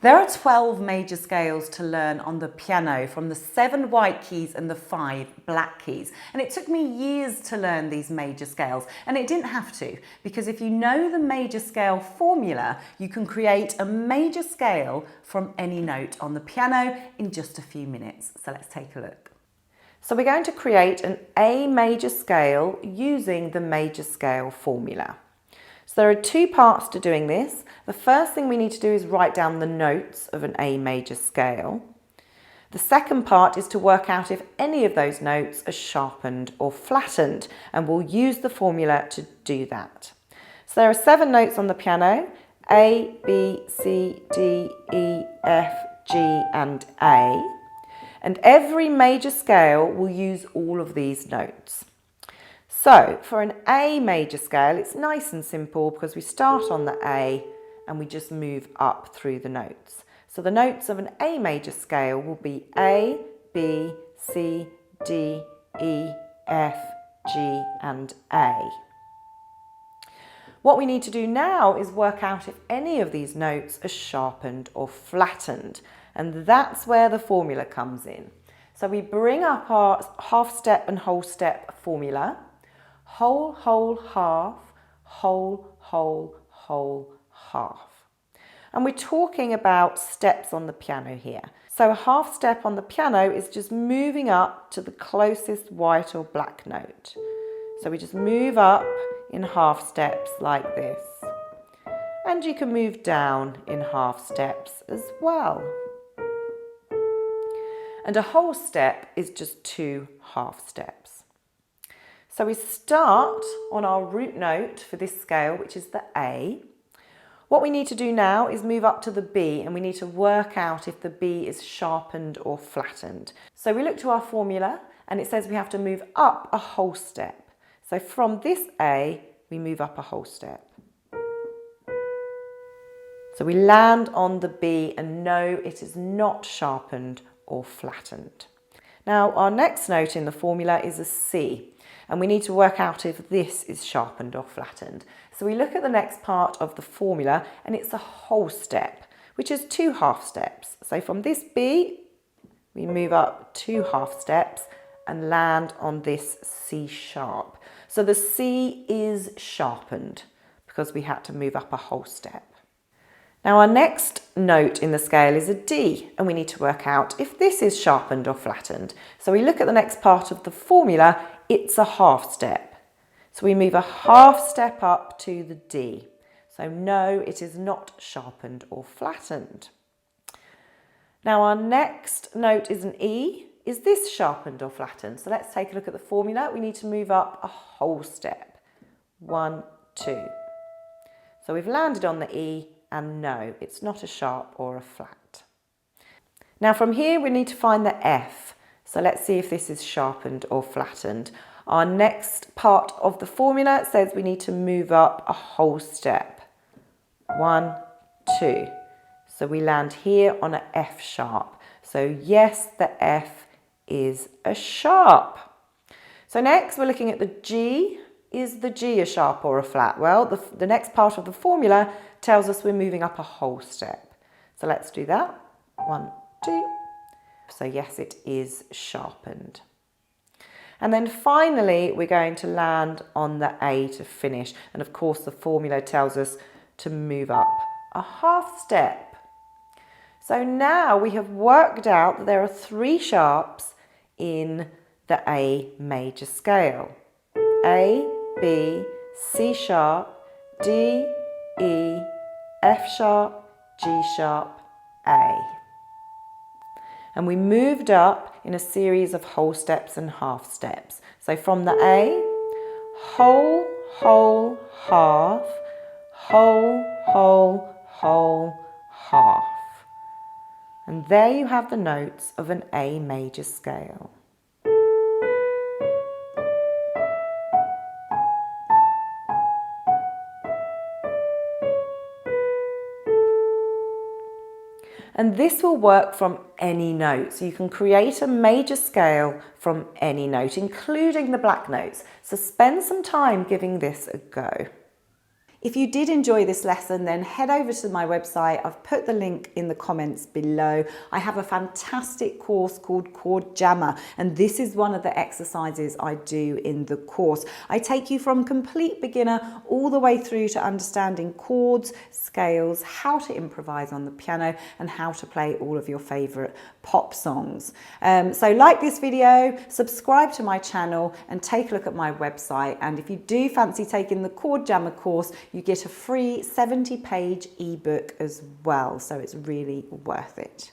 There are 12 major scales to learn on the piano from the 7 white keys and the 5 black keys. And it took me years to learn these major scales, and it didn't have to, because if you know the major scale formula, you can create a major scale from any note on the piano in just a few minutes. So let's take a look. So we're going to create an A major scale using the major scale formula. So there are 2 parts to doing this. The first thing we need to do is write down the notes of an A major scale. The second part is to work out if any of those notes are sharpened or flattened, and we'll use the formula to do that. So there are 7 notes on the piano: A, B, C, D, E, F, G and A. And every major scale will use all of these notes. So for an A major scale, it's nice and simple because we start on the A and we just move up through the notes. So the notes of an A major scale will be A, B, C, D, E, F, G and A. What we need to do now is work out if any of these notes are sharpened or flattened, and that's where the formula comes in. So we bring up our half step and whole step formula. Whole, whole, half, whole, whole, whole, half. And we're talking about steps on the piano here. So a half step on the piano is just moving up to the closest white or black note. So we just move up in half steps like this. And you can move down in half steps as well. And a whole step is just 2 half steps. So we start on our root note for this scale, which is the A. What we need to do now is move up to the B, and we need to work out if the B is sharpened or flattened. So we look to our formula and it says we have to move up a whole step. So from this A, we move up a whole step. So we land on the B and no, it is not sharpened or flattened. Now our next note in the formula is a C. And we need to work out if this is sharpened or flattened. So we look at the next part of the formula and it's a whole step, which is 2 half steps. So from this B, we move up 2 half steps and land on this C sharp. So the C is sharpened because we had to move up a whole step. Now our next note in the scale is a D, and we need to work out if this is sharpened or flattened. So we look at the next part of the formula. It's a half step. So we move a half step up to the D. So no, it is not sharpened or flattened. Now our next note is an E. Is this sharpened or flattened? So let's take a look at the formula. We need to move up a whole step. 1, 2. So we've landed on the E, and no, it's not a sharp or a flat. Now from here we need to find the F. So let's see if this is sharpened or flattened. Our next part of the formula says we need to move up a whole step. 1, 2. So we land here on an F sharp. So yes, the F is a sharp. So next we're looking at the G. Is the G a sharp or a flat? Well, the next part of the formula tells us we're moving up a whole step. So let's do that. 1, 2. So yes, it is sharpened. And then finally, we're going to land on the A to finish. And of course, the formula tells us to move up a half step. So now we have worked out that there are 3 sharps in the A major scale. A, B, C sharp, D, E, F sharp, G sharp, A. And we moved up in a series of whole steps and half steps. So from the A, whole, whole, half, whole, whole, whole, half. And there you have the notes of an A major scale. And this will work from any note. So you can create a major scale from any note, including the black notes. So spend some time giving this a go. If you did enjoy this lesson, then head over to my website. I've put the link in the comments below. I have a fantastic course called Chord Jammer, and this is one of the exercises I do in the course. I take you from complete beginner all the way through to understanding chords, scales, how to improvise on the piano, and how to play all of your favourite pop songs. So like this video, subscribe to my channel, and take a look at my website. And if you do fancy taking the Chord Jammer course, you get a free 70-page ebook as well, so it's really worth it.